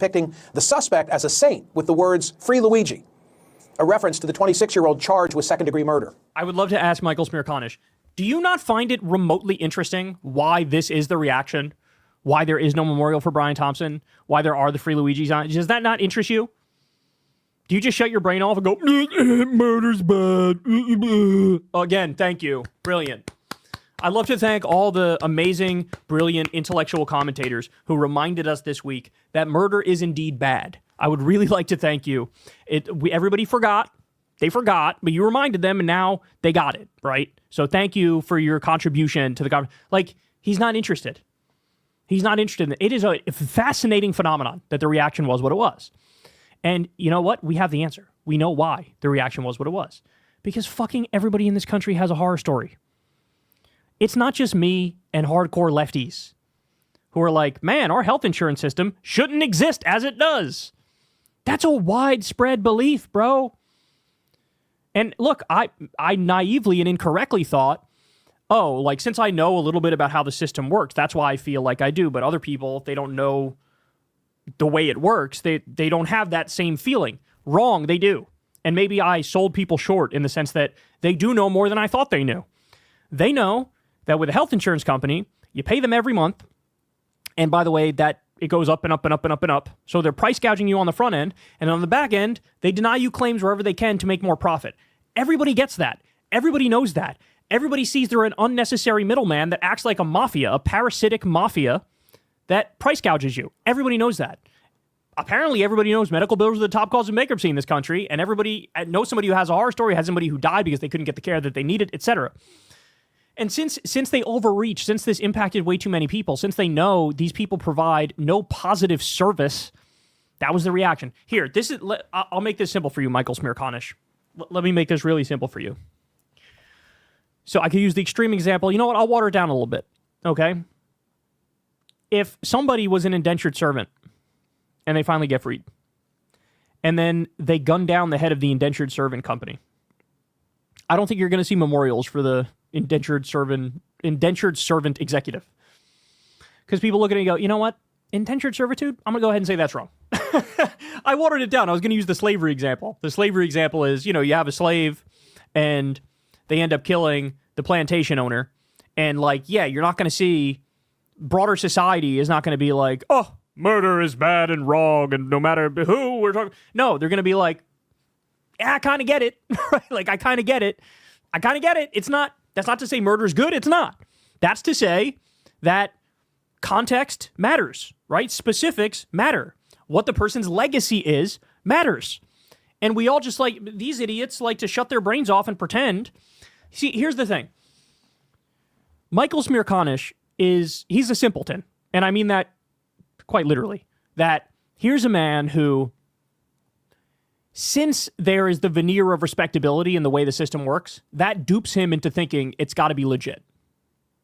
depicting the suspect as a saint with the words, "Free Luigi," a reference to the 26-year-old charged with second-degree murder. I would love to ask Michael Smirkanish, do you not find it remotely interesting why this is the reaction? Why there is no memorial for Brian Thompson? Why there are the Free Luigis on it? Does that not interest you? Do you just shut your brain off and go, murder's bad? Again, thank you. Brilliant. I'd love to thank all the amazing, brilliant, intellectual commentators who reminded us this week that murder is indeed bad. I would really like to thank you. Everybody forgot. They forgot, but you reminded them, and now they got it, right? So thank you for your contribution to the government. Like, he's not interested. He's not interested in it. It is a fascinating phenomenon that the reaction was what it was. And you know what? We have the answer. We know why the reaction was what it was. Because fucking everybody in this country has a horror story. It's not just me and hardcore lefties who are like, man, our health insurance system shouldn't exist as it does. That's a widespread belief, bro. And look, I naively and incorrectly thought, oh, like, since I know a little bit about how the system works, that's why I feel like I do. But other people, if they don't know the way it works, they don't have that same feeling. Wrong, they do. And maybe I sold people short in the sense that they do know more than I thought they knew. They know that with a health insurance company, you pay them every month. And by the way, that it goes up and up and up and up and up. So they're price gouging you on the front end. And on the back end, they deny you claims wherever they can to make more profit. Everybody gets that. Everybody knows that. Everybody sees they're an unnecessary middleman that acts like a mafia, a parasitic mafia that price gouges you. Everybody knows that. Apparently, everybody knows medical bills are the top cause of bankruptcy in this country, and everybody knows somebody who has a horror story, has somebody who died because they couldn't get the care that they needed, etc. And since they overreach, since this impacted way too many people, since they know these people provide no positive service, that was the reaction. Here, I'll make this simple for you, Michael Smirkanish. Let me make this really simple for you. So I could use the extreme example. You know what? I'll water it down a little bit, okay? If somebody was an indentured servant and they finally get freed, and then they gun down the head of the indentured servant company, I don't think you're going to see memorials for the indentured servant executive. Because people look at it and go, you know what? Indentured servitude? I'm going to go ahead and say that's wrong. I watered it down. I was going to use the slavery example. The slavery example is, you have a slave and they end up killing the plantation owner. And you're not going to see, broader society is not going to be like, oh, murder is bad and wrong and no matter who we're talking. No, they're going to be like, yeah, I kind of get it. I kind of get it. I kind of get it. That's not to say murder is good. It's not. That's to say that context matters, right? Specifics matter. What the person's legacy is matters. And we all just these idiots like to shut their brains off and pretend. See, here's the thing. Michael Smirkanish he's a simpleton. And I mean that quite literally. That here's a man who, since there is the veneer of respectability in the way the system works, that dupes him into thinking it's got to be legit,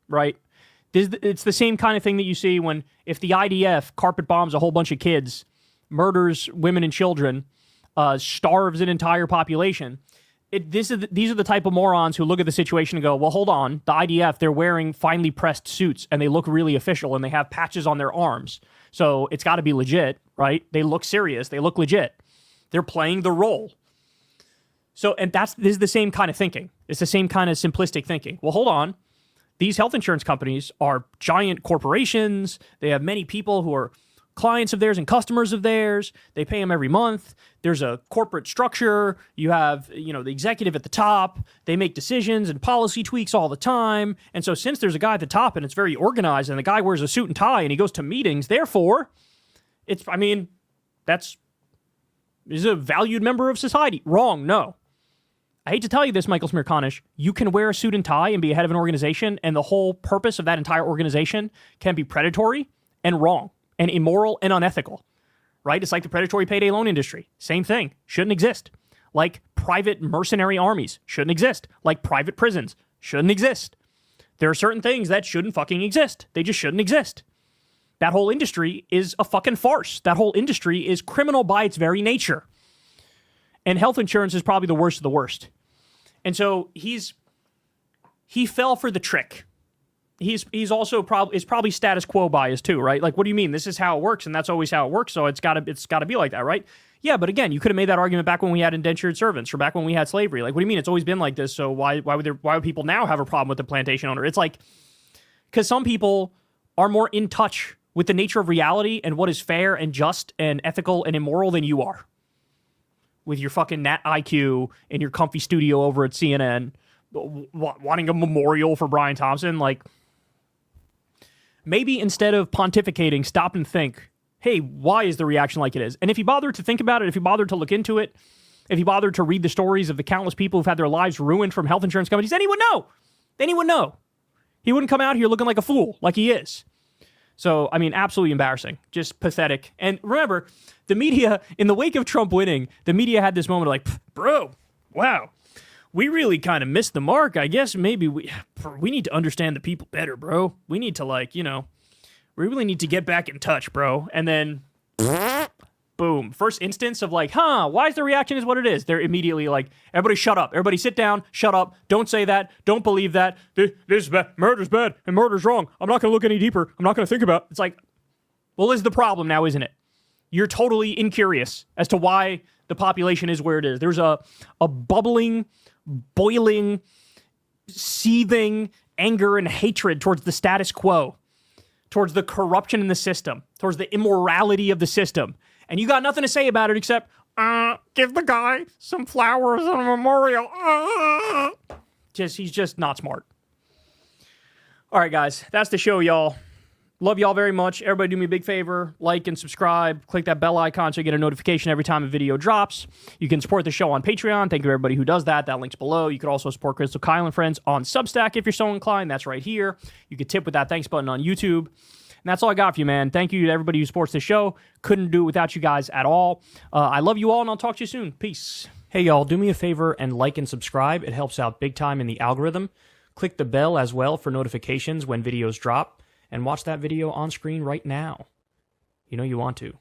right? It's the same kind of thing that you see if the IDF carpet bombs a whole bunch of kids, murders women and children, starves an entire population. These are the type of morons who look at the situation and go, well, hold on, the IDF, they're wearing finely pressed suits and they look really official and they have patches on their arms. So it's got to be legit, right? They look serious. They look legit. They're playing the role. So, and this is the same kind of thinking. It's the same kind of simplistic thinking. Well, hold on. These health insurance companies are giant corporations. They have many people who are clients of theirs and customers of theirs. They pay them every month. There's a corporate structure. You have, the executive at the top. They make decisions and policy tweaks all the time. And so since there's a guy at the top and it's very organized and the guy wears a suit and tie and he goes to meetings, therefore, he's a valued member of society. Wrong, no. I hate to tell you this, Michael Smirkanish. You can wear a suit and tie and be head of an organization, and the whole purpose of that entire organization can be predatory and wrong and immoral and unethical, right? It's like the predatory payday loan industry. Same thing. Shouldn't exist. Like private mercenary armies. Shouldn't exist. Like private prisons. Shouldn't exist. There are certain things that shouldn't fucking exist. They just shouldn't exist. That whole industry is a fucking farce. That whole industry is criminal by its very nature. And health insurance is probably the worst of the worst. And so he fell for the trick. he's also probably status quo bias too, right? Like, what do you mean? This is how it works, and that's always how it works. So it's gotta be like that, right? Yeah, but again, you could have made that argument back when we had indentured servants or back when we had slavery. Like, what do you mean? It's always been like this. So why would people now have a problem with the plantation owner? It's like, because some people are more in touch with the nature of reality and what is fair and just and ethical and immoral than you are. With your fucking Nat IQ in your comfy studio over at CNN, wanting a memorial for Brian Thompson, like, maybe instead of pontificating, stop and think, hey, why is the reaction like it is? And if you bothered to think about it, if you bothered to look into it, if you bothered to read the stories of the countless people who've had their lives ruined from health insurance companies, then he would know. Then he would know. He wouldn't come out here looking like a fool, like he is. So, I mean, absolutely embarrassing. Just pathetic. And remember, the media, in the wake of Trump winning, the media had this moment of like, bro, wow, we really kind of missed the mark. I guess maybe we need to understand the people better, bro. We need to, like, you know, we really need to get back in touch, bro. And then, boom. First instance of like, why is the reaction is what it is? They're immediately like, everybody shut up. Everybody sit down, shut up. Don't say that. Don't believe that. This is bad. Murder's bad and murder's wrong. I'm not going to look any deeper. I'm not going to think about it. It's like, well, this is the problem now, isn't it? You're totally incurious as to why the population is where it is. There's a bubbling, boiling, seething anger and hatred towards the status quo, towards the corruption in the system, towards the immorality of the system. And you got nothing to say about it except, give the guy some flowers on a memorial. He's just not smart. All right, guys, that's the show, y'all. Love y'all very much. Everybody do me a big favor. Like and subscribe. Click that bell icon so you get a notification every time a video drops. You can support the show on Patreon. Thank you to everybody who does that. That link's below. You could also support Crystal Kyle and Friends on Substack if you're so inclined. That's right here. You could tip with that thanks button on YouTube. And that's all I got for you, man. Thank you to everybody who supports the show. Couldn't do it without you guys at all. I love you all, and I'll talk to you soon. Peace. Hey, y'all, do me a favor and like and subscribe. It helps out big time in the algorithm. Click the bell as well for notifications when videos drop. And watch that video on screen right now. You know you want to.